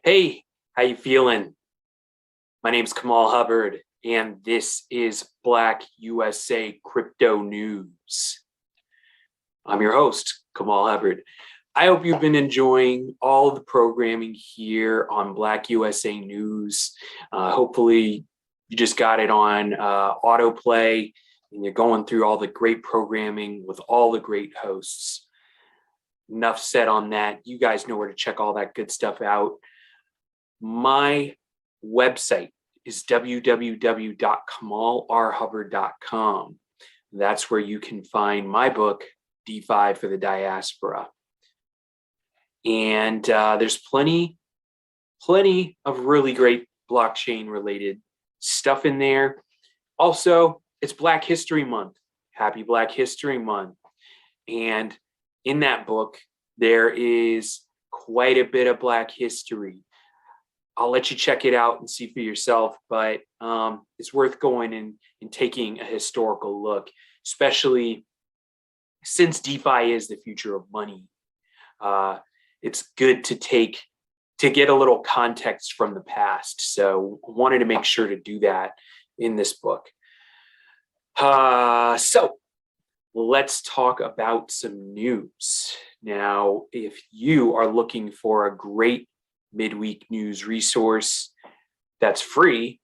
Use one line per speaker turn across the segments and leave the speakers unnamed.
Hey, how you feeling? My name's Kamal Hubbard, and this is Black USA Crypto News. I'm your host, Kamal Hubbard. I hope you've been enjoying all of the programming here on Black USA News. Hopefully, you just got it on autoplay, and you're going through all the great programming with all the great hosts. Enough said on that. You guys know where to check all that good stuff out. My website is www.kamalrhubbard.com. That's where you can find my book, DeFi for the Diaspora. And there's plenty of really great blockchain related stuff in there. Also, it's Black History Month. Happy Black History Month. And in that book, there is quite a bit of Black history. I'll let you check it out and see for yourself, but it's worth going and taking a historical look, especially since DeFi is the future of money. It's good to get a little context from the past. So I wanted to make sure to do that in this book. So let's talk about some news. Now, if you are looking for a great midweek news resource that's free,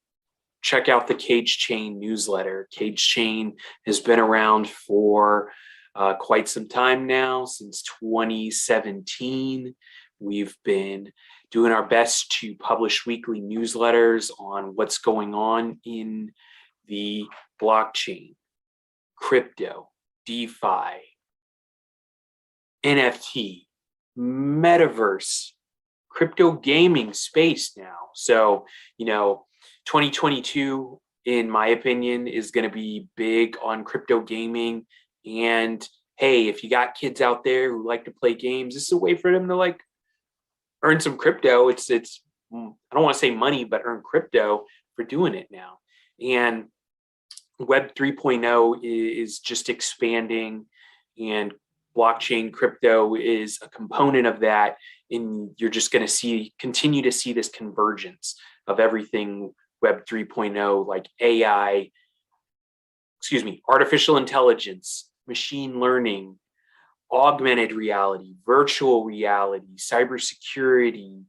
check out the CageChain Newsletter. CageChain has been around for quite some time now, since 2017. We've been doing our best to publish weekly newsletters on what's going on in the blockchain, crypto, DeFi, NFT, metaverse, crypto gaming space now. So, 2022, in my opinion, is going to be big on crypto gaming. And hey, if you got kids out there who like to play games, this is a way for them to earn some crypto. It's I don't want to say money, but earn crypto for doing it now. And Web 3.0 is just expanding, and blockchain crypto is a component of that. And you're just going to continue to see this convergence of everything Web 3.0, like AI, artificial intelligence, machine learning, augmented reality, virtual reality, cybersecurity,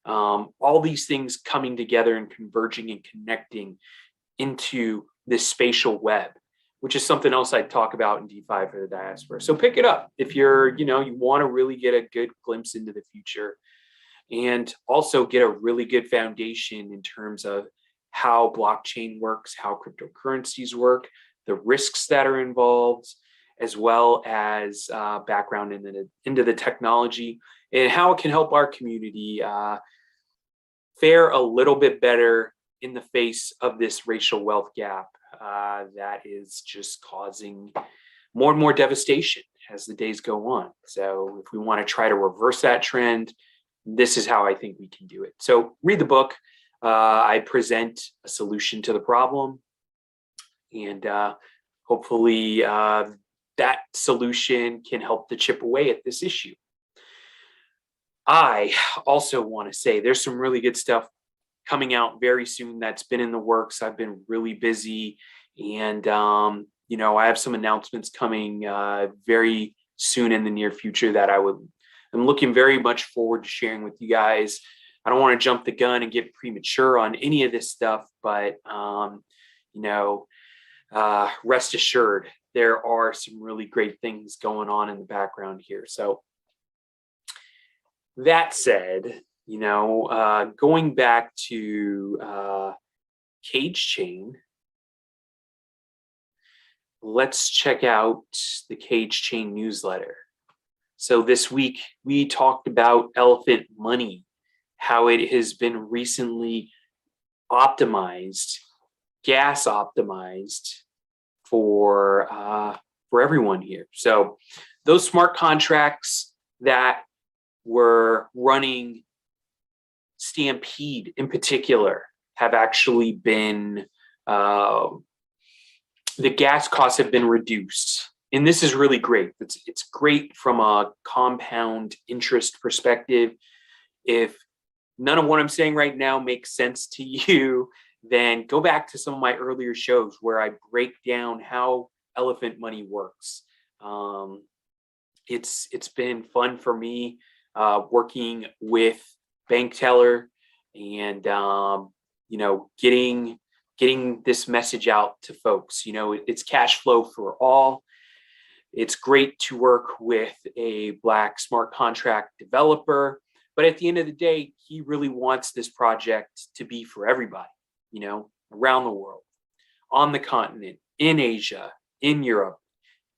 all these things coming together and converging and connecting into this spatial web, which is something else I talk about in DeFi for the Diaspora. So pick it up if you're, you want to really get a good glimpse into the future, and also get a really good foundation in terms of how blockchain works, how cryptocurrencies work, the risks that are involved, as well as background into the technology and how it can help our community fare a little bit better in the face of this racial wealth gap that is just causing more and more devastation as the days go on. So if we want to try to reverse that trend, this is how I think we can do it. So read the book. I present a solution to the problem, and hopefully that solution can help to chip away at this issue. I also want to say there's some really good stuff coming out very soon that's been in the works. I've been really busy, and I have some announcements coming very soon in the near future that I'm looking very much forward to sharing with you guys. I don't want to jump the gun and get premature on any of this stuff, but rest assured, there are some really great things going on in the background here. So that said, going back to CageChain, let's check out the CageChain Newsletter. So this week we talked about ELEPHANT.MONEY, how it has been recently optimized, gas optimized for everyone here. So those smart contracts that were running Stampede in particular have actually been, the gas costs have been reduced. And this is really great. It's great from a compound interest perspective. If none of what I'm saying right now makes sense to you, then go back to some of my earlier shows where I break down how elephant money works. It's been fun for me working with bank teller and getting this message out to folks. It's cash flow for all. It's great to work with a Black smart contract developer, but at the end of the day, he really wants this project to be for everybody, around the world, on the continent, in Asia, in Europe,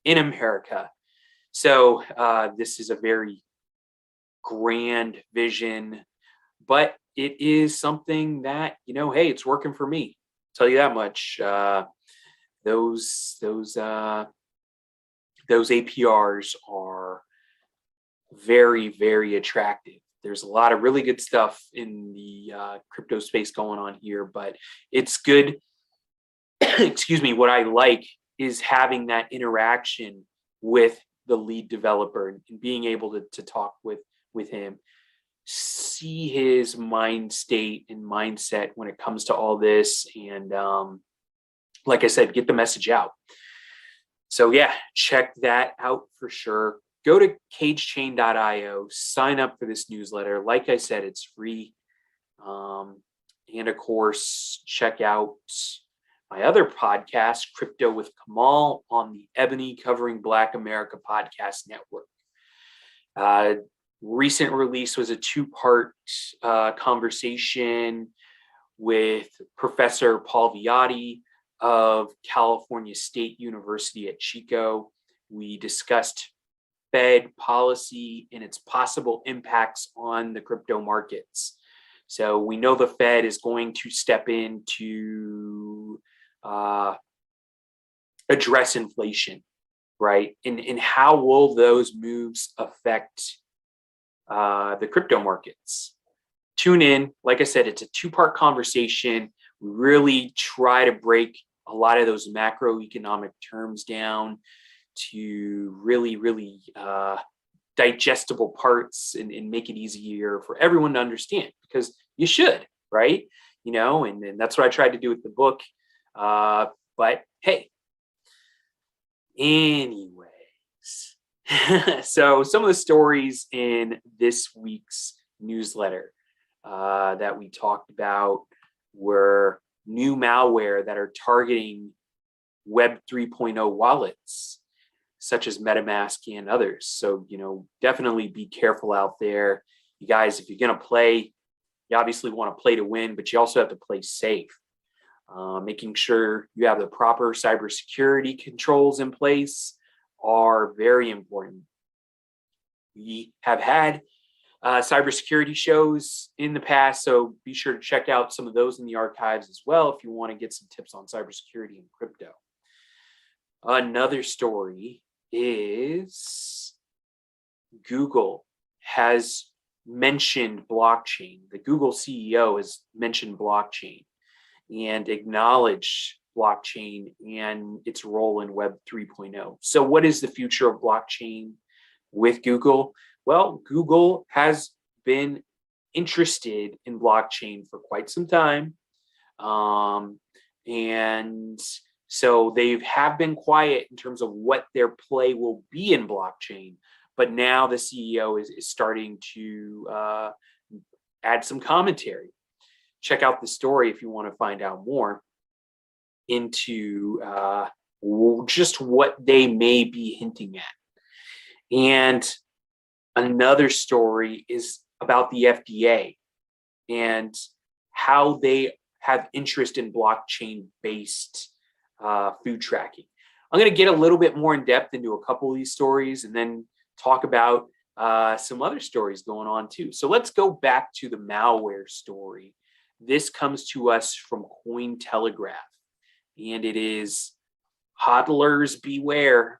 in America. So this is a very grand vision, but it is something that, hey, it's working for me. I'll tell you that much. Those APRs are very, very attractive. There's a lot of really good stuff in the crypto space going on here, but it's good. Excuse me. What I like is having that interaction with the lead developer and being able to talk with him, see his mind state and mindset when it comes to all this. And like I said, get the message out. So yeah, check that out for sure. Go to CageChain.io, sign up for this newsletter. Like I said, it's free. And of course, check out my other podcast, Crypto with Kamal, on the Ebony Covering Black America podcast network. Recent release was a 2-part conversation with Professor Paul Viotti of California State University at Chico. We discussed Fed policy and its possible impacts on the crypto markets. So we know the Fed is going to step in to address inflation, right? And how will those moves affect the crypto markets? Tune in. Like I said, it's a 2-part conversation. We really try to break a lot of those macroeconomic terms down to really, really digestible parts and make it easier for everyone to understand, because you should, right? And that's what I tried to do with the book. But hey, anyways, so some of the stories in this week's newsletter that we talked about were new malware that are targeting Web 3.0 wallets, such as MetaMask and others. So, definitely be careful out there. You guys, if you're going to play, you obviously want to play to win, but you also have to play safe. Making sure you have the proper cybersecurity controls in place are very important. We have had cybersecurity shows in the past, so be sure to check out some of those in the archives as well if you want to get some tips on cybersecurity and crypto. Another story is Google has mentioned blockchain. The Google CEO has mentioned blockchain and acknowledged blockchain and its role in Web 3.0. So what is the future of blockchain with Google? Well, Google has been interested in blockchain for quite some time. And so they have been quiet in terms of what their play will be in blockchain. But now the CEO is starting to add some commentary. Check out the story if you want to find out more into just what they may be hinting at. And another story is about the FDA and how they have interest in blockchain-based food tracking. I'm going to get a little bit more in depth into a couple of these stories and then talk about some other stories going on too. So let's go back to the malware story. This comes to us from Cointelegraph, and it is hodlers beware.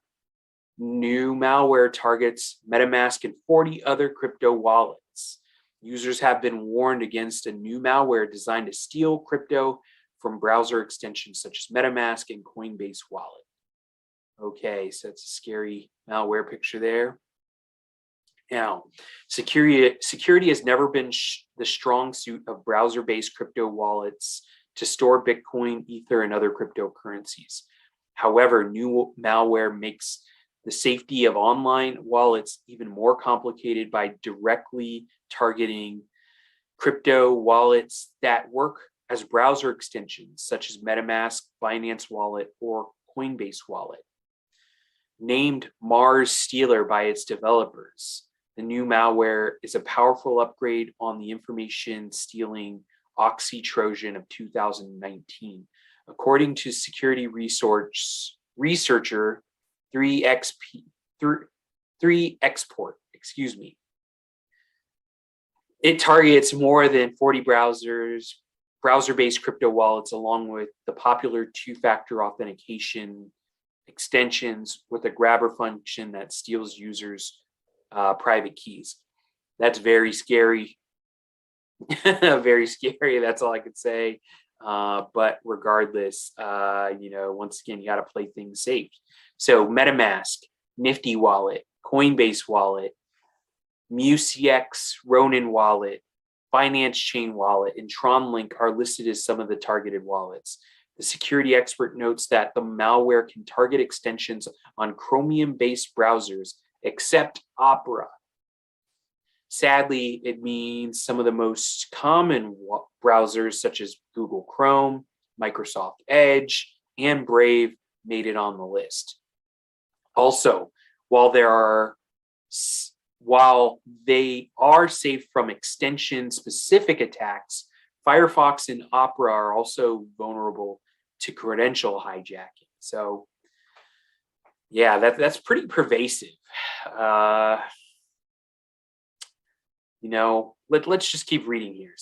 New malware targets MetaMask and 40 other crypto wallets. Users have been warned against a new malware designed to steal crypto from browser extensions such as MetaMask and Coinbase wallet. Okay, so that's a scary malware picture there. Now, security has never been the strong suit of browser-based crypto wallets to store Bitcoin, Ether, and other cryptocurrencies. However, new malware makes the safety of online wallets even more complicated by directly targeting crypto wallets that work as browser extensions, such as MetaMask, Binance Wallet, or Coinbase Wallet. Named Mars Stealer by its developers, the new malware is a powerful upgrade on the information stealing Oxy Trojan of 2019. According to security researcher 3Export, it targets more than 40 browser-based crypto wallets, along with the popular two-factor authentication extensions with a grabber function that steals users' private keys. That's very scary. Very scary. That's all I could say. But regardless, once again, you got to play things safe. So MetaMask, Nifty Wallet, Coinbase Wallet, MuCX, Ronin Wallet, Finance Chain Wallet, and TronLink are listed as some of the targeted wallets. The security expert notes that the malware can target extensions on Chromium-based browsers, except Opera. Sadly, it means some of the most common browsers, such as Google Chrome, Microsoft Edge, and Brave, made it on the list. Also, while they are safe from extension-specific attacks, Firefox and Opera are also vulnerable to credential hijacking. So, yeah, that's pretty pervasive. Let's just keep reading here.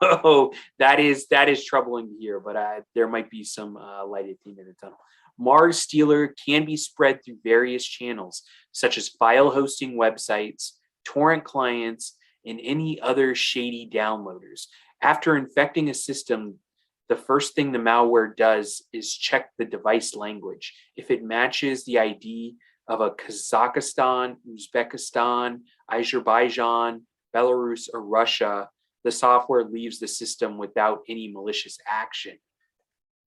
So that is troubling to hear, but there might be some light at the end of the tunnel. Mars Stealer can be spread through various channels, such as file hosting websites, torrent clients, and any other shady downloaders. After infecting a system, the first thing the malware does is check the device language. If it matches the ID of a Kazakhstan, Uzbekistan, Azerbaijan, Belarus, or Russia, the software leaves the system without any malicious action.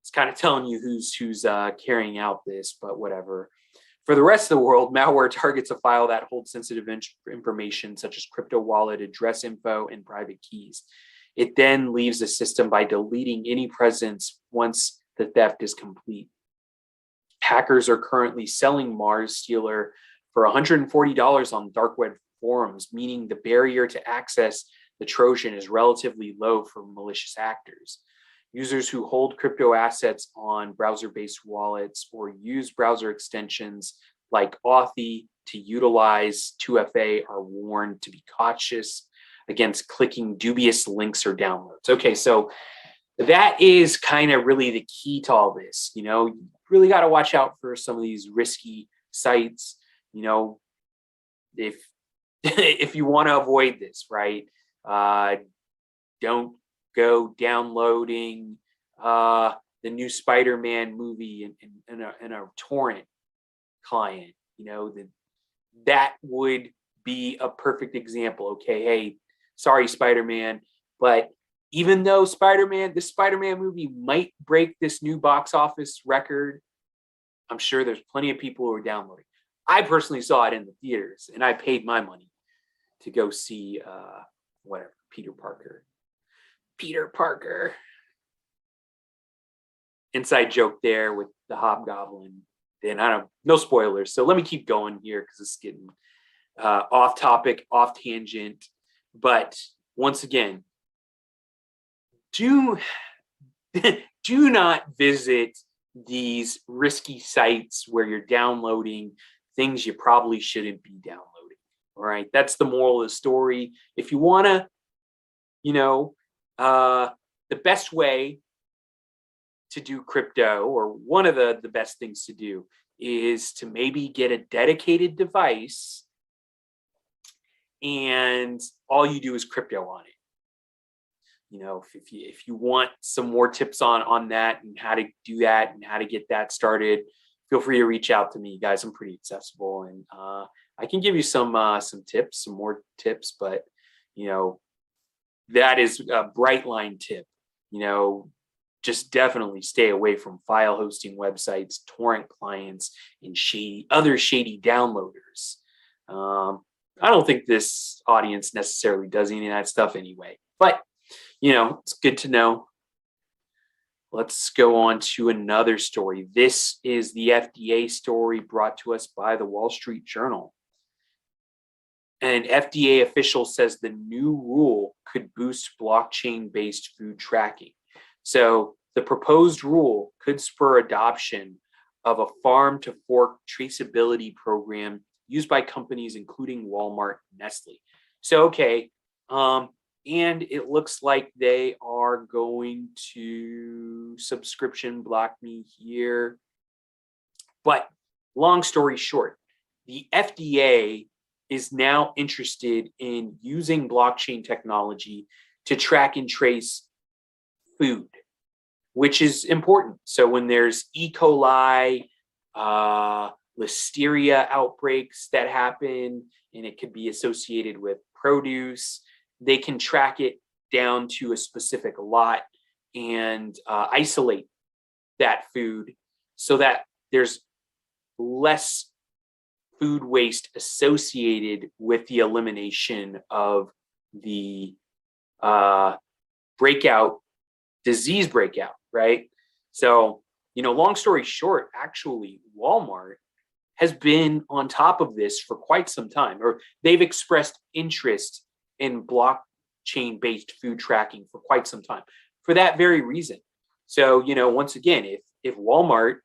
It's kind of telling you who's carrying out this, but whatever. For the rest of the world, malware targets a file that holds sensitive information such as crypto wallet address info and private keys. It then leaves the system by deleting any presence once the theft is complete. Hackers are currently selling Mars Stealer for $140 on dark web forums, meaning the barrier to access the Trojan is relatively low for malicious actors. Users who hold crypto assets on browser-based wallets or use browser extensions like Authy to utilize 2FA are warned to be cautious against clicking dubious links or downloads. Okay, so that is kind of really the key to all this. You really got to watch out for some of these risky sites. If if you want to avoid this, right? Don't go downloading the new Spider-Man movie in a torrent client. That would be a perfect example. Okay, hey, sorry, Spider-Man, but even though this Spider-Man movie might break this new box office record, I'm sure there's plenty of people who are downloading. I personally saw it in the theaters, and I paid my money to go see Peter Parker. Inside joke there with the Hobgoblin. Then no spoilers. So let me keep going here because it's getting off topic, off tangent. But once again, do not visit these risky sites where you're downloading things you probably shouldn't be downloading. All right, that's the moral of the story. If you want to, the best way to do crypto, or one of the best things to do, is to maybe get a dedicated device and all you do is crypto on it. If you want some more tips on that and how to do that and how to get that started, feel free to reach out to me, guys. I'm pretty accessible, and I can give you some tips, some more tips, but you know, that is a bright line tip. You know, just definitely stay away from file hosting websites, torrent clients, and other shady downloaders. I don't think this audience necessarily does any of that stuff anyway, but you know, it's good to know. Let's go on to another story. This is the FDA story brought to us by the Wall Street Journal. An FDA official says the new rule could boost blockchain-based food tracking. So the proposed rule could spur adoption of a farm-to-fork traceability program used by companies including Walmart and Nestle. So, okay, and it looks like they are going to subscription block me here. But long story short, the FDA is now interested in using blockchain technology to track and trace food, which is important. So when there's E. coli, listeria outbreaks that happen, and it could be associated with produce, they can track it down to a specific lot and isolate that food so that there's less food waste associated with the elimination of the disease breakout, right? So, you know, long story short, actually, Walmart has been on top of this for quite some time, or they've expressed interest in blockchain-based food tracking for quite some time for that very reason. So, you know, once again, if Walmart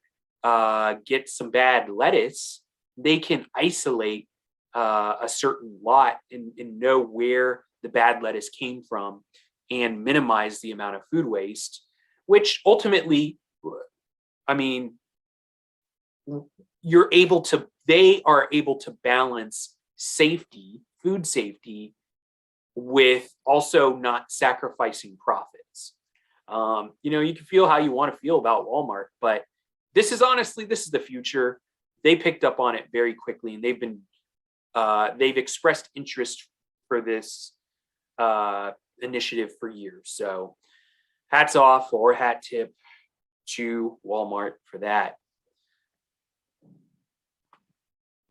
gets some bad lettuce, they can isolate a certain lot and know where the bad lettuce came from and minimize the amount of food waste, which ultimately, I mean, they are able to balance safety, food safety, with also not sacrificing profits. You know, you can feel how you want to feel about Walmart, but this is the future. They picked up on it very quickly, and they've expressed interest for this initiative for years. So hats off, or hat tip to Walmart for that.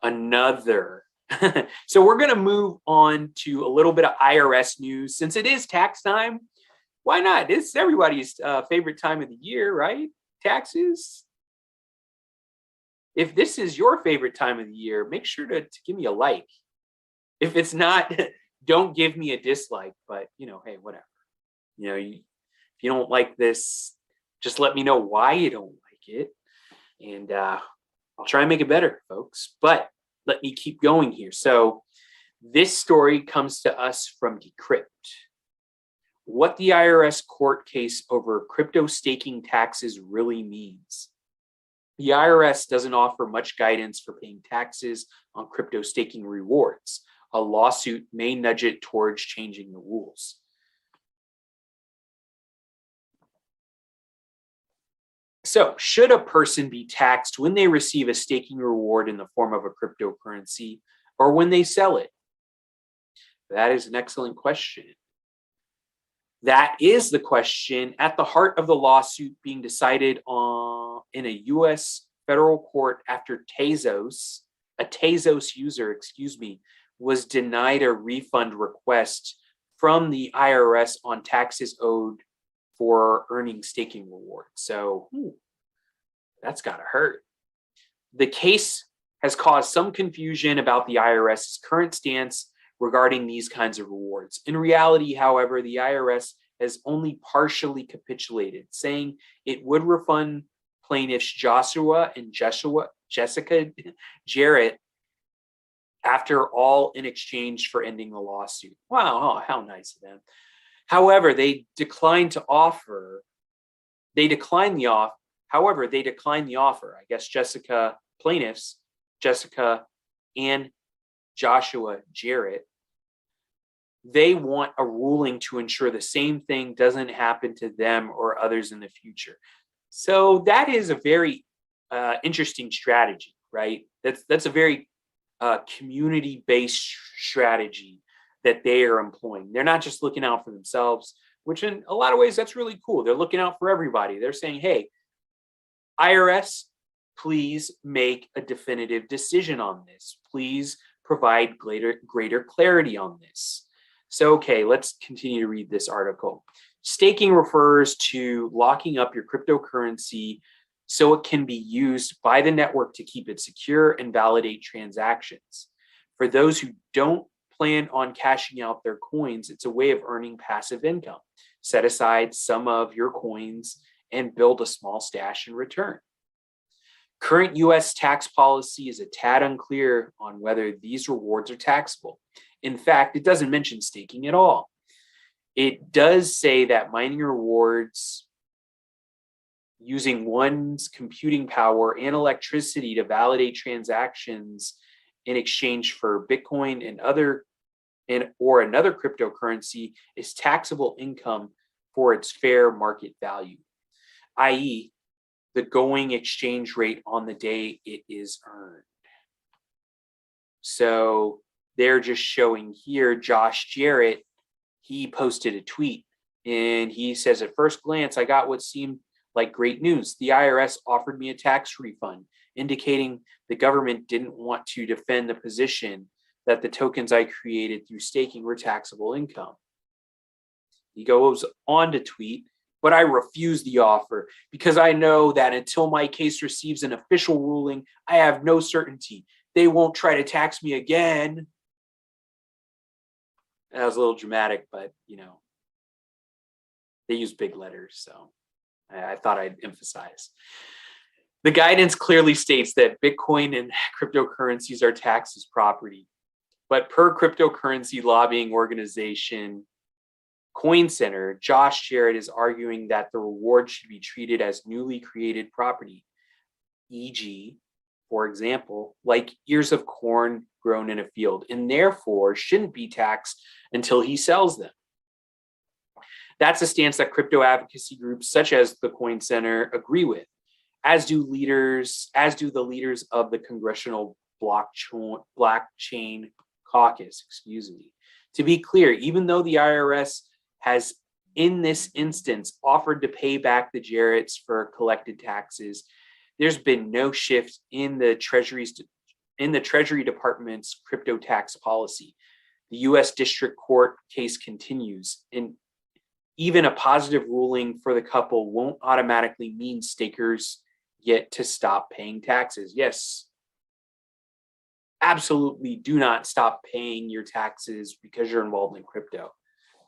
Another. So we're going to move on to a little bit of IRS news. Since it is tax time, why not? It's everybody's favorite time of the year, right? Taxes. If this is your favorite time of the year, make sure to give me a like. If it's not, don't give me a dislike, but you know, hey, whatever. You know, if you don't like this, just let me know why you don't like it. And I'll try and make it better, folks. But let me keep going here. So this story comes to us from Decrypt. What the IRS court case over crypto staking taxes really means. The IRS doesn't offer much guidance for paying taxes on crypto staking rewards. A lawsuit may nudge it towards changing the rules. So, should a person be taxed when they receive a staking reward in the form of a cryptocurrency or when they sell it? That is an excellent question. That is the question at the heart of the lawsuit being decided in a U.S. federal court after a Tezos user, was denied a refund request from the IRS on taxes owed for earning staking rewards. So that's gotta hurt. The case has caused some confusion about the IRS's current stance regarding these kinds of rewards. In reality, however, the IRS has only partially capitulated, saying it would refund plaintiffs Joshua and Jessica Jarrett after all in exchange for ending the lawsuit. Wow, how nice of them. However, they declined the offer. I guess plaintiffs, Jessica and Joshua Jarrett, they want a ruling to ensure the same thing doesn't happen to them or others in the future. So that is a very interesting strategy, right? That's a very community-based strategy that they are employing. They're not just looking out for themselves, which in a lot of ways, that's really cool. They're looking out for everybody. They're saying, hey, IRS, please make a definitive decision on this. Please provide greater clarity on this. So, okay, let's continue to read this article. Staking refers to locking up your cryptocurrency so it can be used by the network to keep it secure and validate transactions. For those who don't plan on cashing out their coins, it's a way of earning passive income. Set aside some of your coins and build a small stash in return. Current US tax policy is a tad unclear on whether these rewards are taxable. In fact, it doesn't mention staking at all. It does say that mining rewards using one's computing power and electricity to validate transactions in exchange for Bitcoin or another cryptocurrency is taxable income for its fair market value, i.e., the going exchange rate on the day it is earned. So they're just showing here, Josh Jarrett, he posted a tweet and he says, at first glance, I got what seemed like great news. The IRS offered me a tax refund, indicating the government didn't want to defend the position that the tokens I created through staking were taxable income. He goes on to tweet, but I refuse the offer because I know that until my case receives an official ruling, I have no certainty. They won't try to tax me again. That was a little dramatic, but they use big letters, so I thought I'd emphasize. The guidance clearly states that Bitcoin and cryptocurrencies are taxed as property, but per cryptocurrency lobbying organization Coin Center, Josh Jarrett is arguing that the reward should be treated as newly created property, e.g., for example, like ears of corn grown in a field, and therefore shouldn't be taxed until he sells them. That's a stance that crypto advocacy groups such as the Coin Center agree with, as do the leaders of the Congressional Blockchain Caucus, To be clear, even though the IRS has in this instance offered to pay back the Jarretts for collected taxes, there's been no shift in the Treasury Department's crypto tax policy. The U.S. District Court case continues, and even a positive ruling for the couple won't automatically mean stakers get to stop paying taxes. Yes, absolutely do not stop paying your taxes because you're involved in crypto.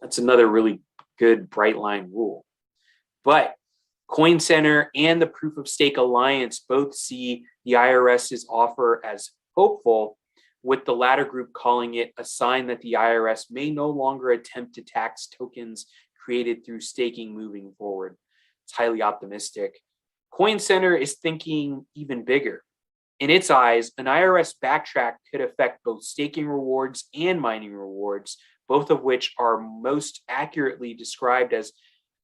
That's another really good bright line rule. But Coin Center and the Proof of Stake Alliance both see the IRS's offer as hopeful, with the latter group calling it a sign that the IRS may no longer attempt to tax tokens created through staking moving forward. It's highly optimistic. Coin Center is thinking even bigger. In its eyes, an IRS backtrack could affect both staking rewards and mining rewards, both of which are most accurately described as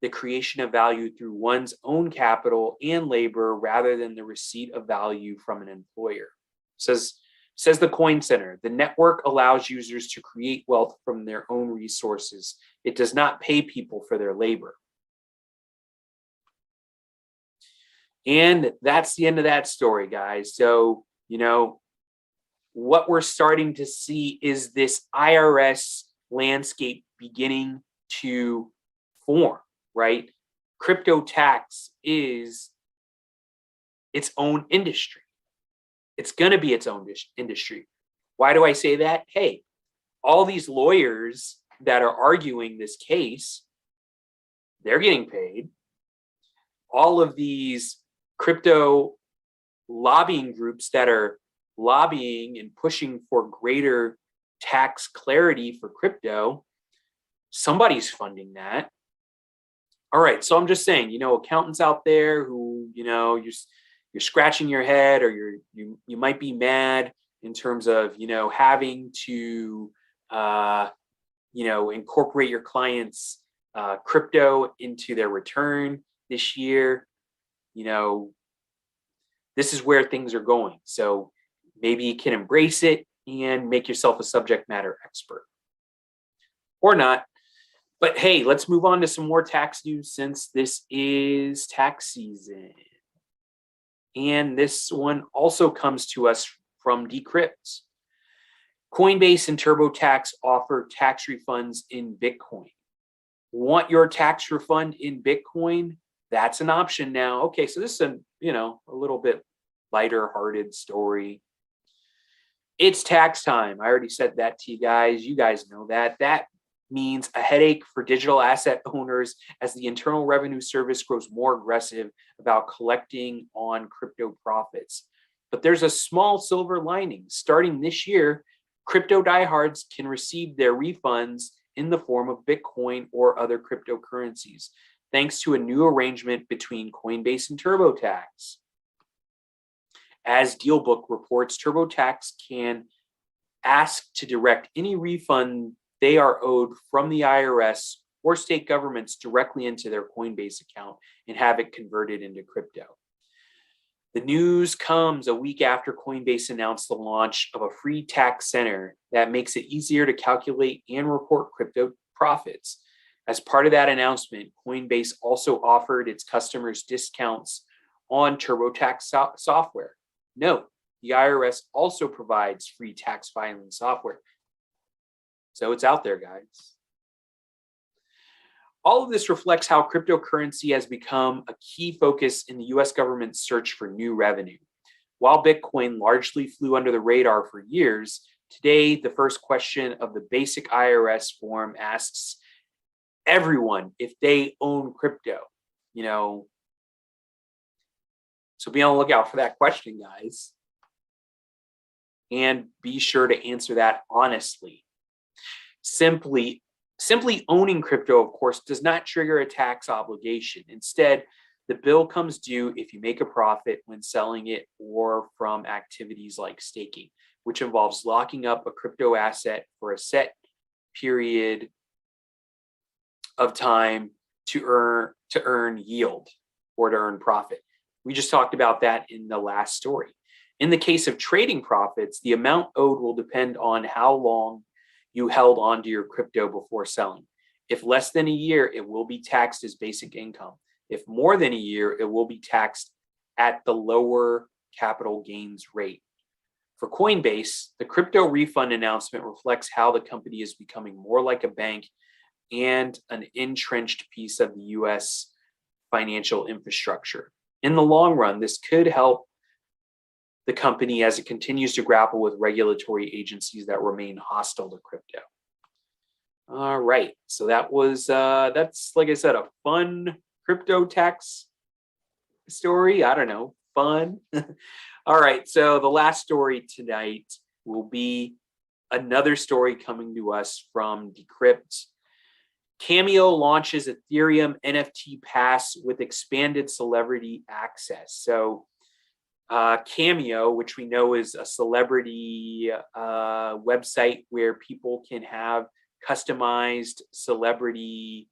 the creation of value through one's own capital and labor rather than the receipt of value from an employer. Says the Coin Center, the network allows users to create wealth from their own resources. It does not pay people for their labor. And that's the end of that story, guys. So, what we're starting to see is this IRS landscape beginning to form, right? Crypto tax is its own industry. It's going to be its own industry. Why do I say that? Hey, all these lawyers that are arguing this case, they're getting paid. All of these crypto lobbying groups that are lobbying and pushing for greater tax clarity for crypto, somebody's funding that. All right, so I'm just saying, accountants out there who, you're scratching your head, or you might be mad in terms of, having to, incorporate your clients' crypto into their return this year. This is where things are going. So maybe you can embrace it, and make yourself a subject matter expert. Or not. But hey, let's move on to some more tax news since this is tax season. And this one also comes to us from Decrypt. Coinbase and TurboTax offer tax refunds in Bitcoin. Want your tax refund in Bitcoin? That's an option now. Okay, so this is a little bit lighter hearted story. It's tax time. I already said that to you guys. You guys know that. That means a headache for digital asset owners as the Internal Revenue Service grows more aggressive about collecting on crypto profits. But there's a small silver lining. Starting this year, crypto diehards can receive their refunds in the form of Bitcoin or other cryptocurrencies, thanks to a new arrangement between Coinbase and TurboTax. As DealBook reports, TurboTax can ask to direct any refund they are owed from the IRS or state governments directly into their Coinbase account and have it converted into crypto. The news comes a week after Coinbase announced the launch of a free tax center that makes it easier to calculate and report crypto profits. As part of that announcement, Coinbase also offered its customers discounts on TurboTax software. Note, the IRS also provides free tax filing software. So it's out there, guys. All of this reflects how cryptocurrency has become a key focus in the US government's search for new revenue. While Bitcoin largely flew under the radar for years, today the first question of the basic IRS form asks everyone if they own crypto. So be on the lookout for that question, guys. And be sure to answer that honestly. Simply owning crypto, of course, does not trigger a tax obligation. Instead, the bill comes due if you make a profit when selling it or from activities like staking, which involves locking up a crypto asset for a set period of time to earn yield or to earn profit. We just talked about that in the last story. In the case of trading profits, the amount owed will depend on how long you held onto your crypto before selling. If less than a year, it will be taxed as basic income. If more than a year, it will be taxed at the lower capital gains rate. For Coinbase, the crypto refund announcement reflects how the company is becoming more like a bank and an entrenched piece of the US financial infrastructure. In the long run, this could help the company as it continues to grapple with regulatory agencies that remain hostile to crypto. All right, so that's, like I said, a fun crypto tax story. I don't know, fun. All right, so the last story tonight will be another story coming to us from Decrypt. Cameo launches Ethereum NFT Pass with expanded celebrity access. So Cameo, which we know is a celebrity website where people can have customized celebrity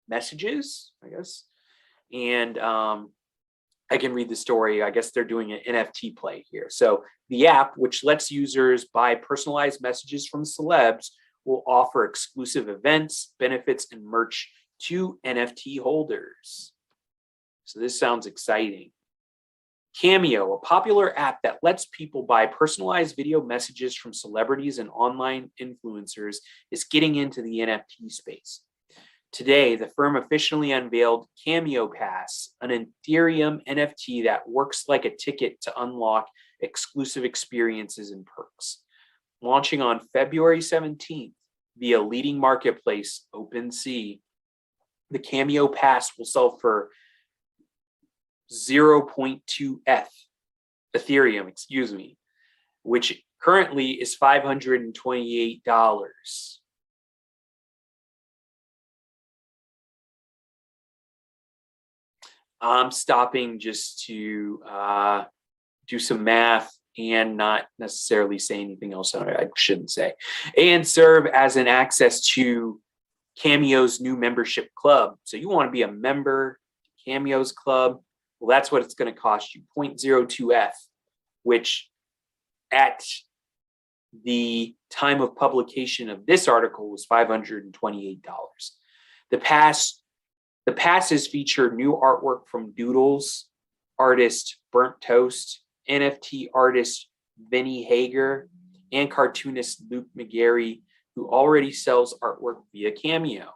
messages, I guess. And I can read the story. I guess they're doing an NFT play here. So the app, which lets users buy personalized messages from celebs, will offer exclusive events, benefits, and merch to NFT holders. So this sounds exciting. Cameo, a popular app that lets people buy personalized video messages from celebrities and online influencers, is getting into the NFT space. Today, the firm officially unveiled Cameo Pass, an Ethereum NFT that works like a ticket to unlock exclusive experiences and perks. Launching on February 17th via leading marketplace OpenSea, the Cameo Pass will sell for 0.2 Ethereum, which currently is $528. I'm stopping just to do some math and not necessarily say anything else I shouldn't say, and serve as an access to Cameo's new membership club. So you want to be a member, Cameo's club, well, that's what it's going to cost you, 0.02 which at The time of publication of this article was $528. The passes feature new artwork from Doodles artist Burnt Toast, NFT artist Vinny Hager, and cartoonist Luke McGarry, who already sells artwork via Cameo.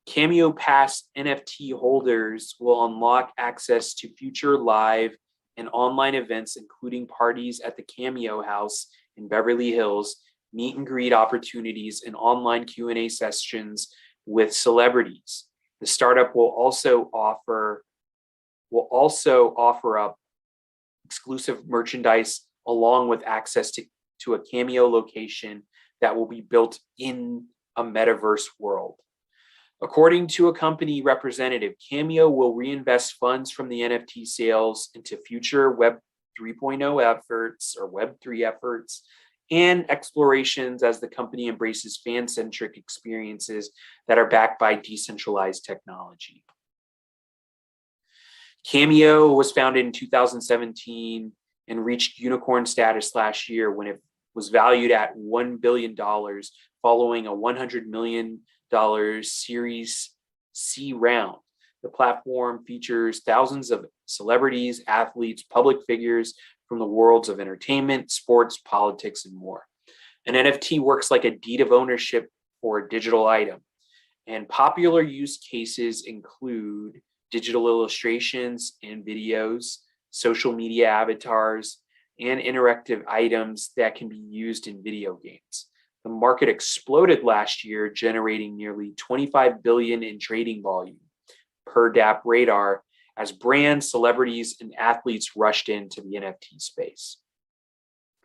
Cameo Pass NFT holders will unlock access to future live and online events, including parties at the Cameo House in Beverly Hills, meet and greet opportunities, and online Q&A sessions with celebrities. The startup will also offer up exclusive merchandise along with access to a Cameo location that will be built in a metaverse world. According to a company representative, Cameo will reinvest funds from the NFT sales into future Web 3.0 efforts or Web3 efforts and explorations as the company embraces fan-centric experiences that are backed by decentralized technology. Cameo was founded in 2017 and reached unicorn status last year when it was valued at $1 billion following a $100 million Series C round. The platform features thousands of celebrities, athletes, public figures from the worlds of entertainment, sports, politics, and more. An NFT works like a deed of ownership for a digital item, and popular use cases include digital illustrations and videos, social media avatars, and interactive items that can be used in video games. The market exploded last year, generating nearly $25 billion in trading volume per DApp Radar as brands, celebrities, and athletes rushed into the NFT space.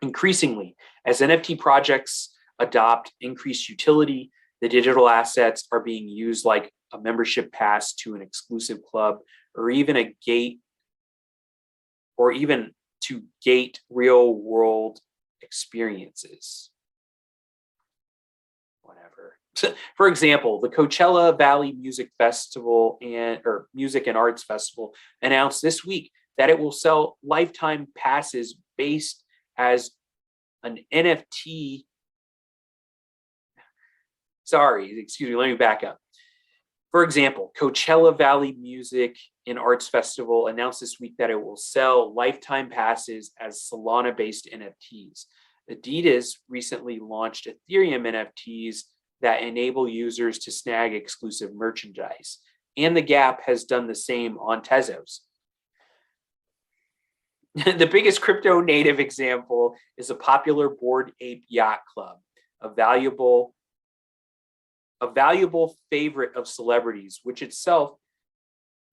Increasingly, as NFT projects adopt increased utility, the digital assets are being used like a membership pass to an exclusive club, or even to gate real-world experiences. For example, the Coachella Valley Music and Arts Festival announced this week that it will sell lifetime passes based as an NFT. Let me back up. For example, Coachella Valley Music and Arts Festival announced this week that it will sell lifetime passes as Solana-based NFTs. Adidas recently launched Ethereum NFTs that enable users to snag exclusive merchandise, and the Gap has done the same on Tezos. The biggest crypto native example is a popular Bored Ape Yacht Club, a valuable favorite of celebrities, which itself,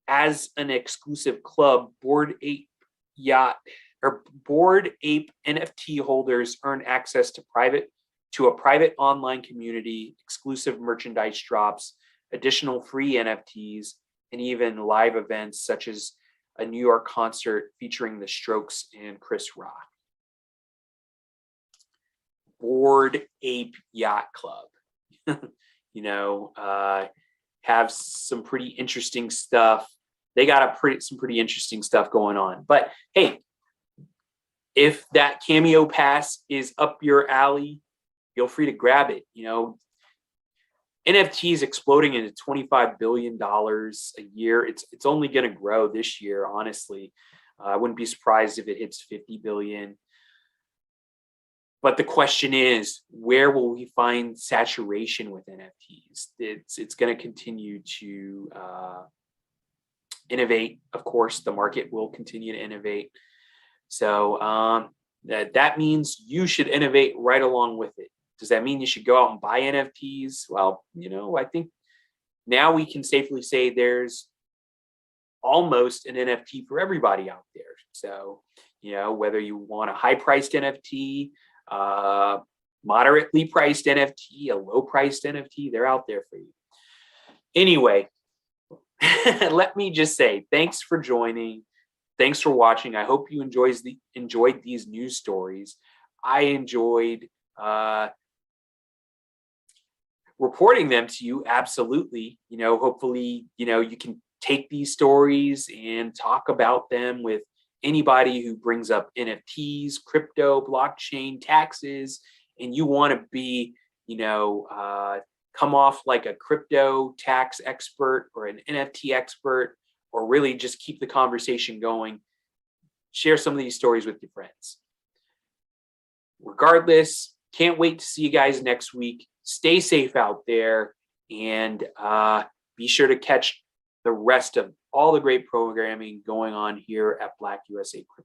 as an exclusive club, Bored Ape NFT holders earn access to a private online community, exclusive merchandise drops, additional free NFTs, and even live events such as a New York concert featuring The Strokes and Chris Rock. Bored Ape Yacht Club. Have some pretty interesting stuff. They got some pretty interesting stuff going on. But hey, if that Cameo Pass is up your alley, feel free to grab it. NFTs exploding into $25 billion a year. It's only going to grow this year, honestly. I wouldn't be surprised if it hits 50 billion. But the question is, where will we find saturation with NFTs? It's going to continue to innovate. Of course, the market will continue to innovate. So that means you should innovate right along with it. Does that mean you should go out and buy NFTs? Well, I think now we can safely say there's almost an NFT for everybody out there. So, whether you want a high-priced NFT, moderately priced NFT, a low-priced NFT, they're out there for you. Anyway, let me just say thanks for joining. Thanks for watching. I hope you enjoyed these news stories. I enjoyed reporting them to you. Absolutely. Hopefully, you can take these stories and talk about them with anybody who brings up NFTs, crypto, blockchain, taxes, and you want to be, come off like a crypto tax expert or an NFT expert, or really just keep the conversation going, share some of these stories with your friends. Regardless, can't wait to see you guys next week. Stay safe out there, and be sure to catch the rest of all the great programming going on here at Black USA Crypto.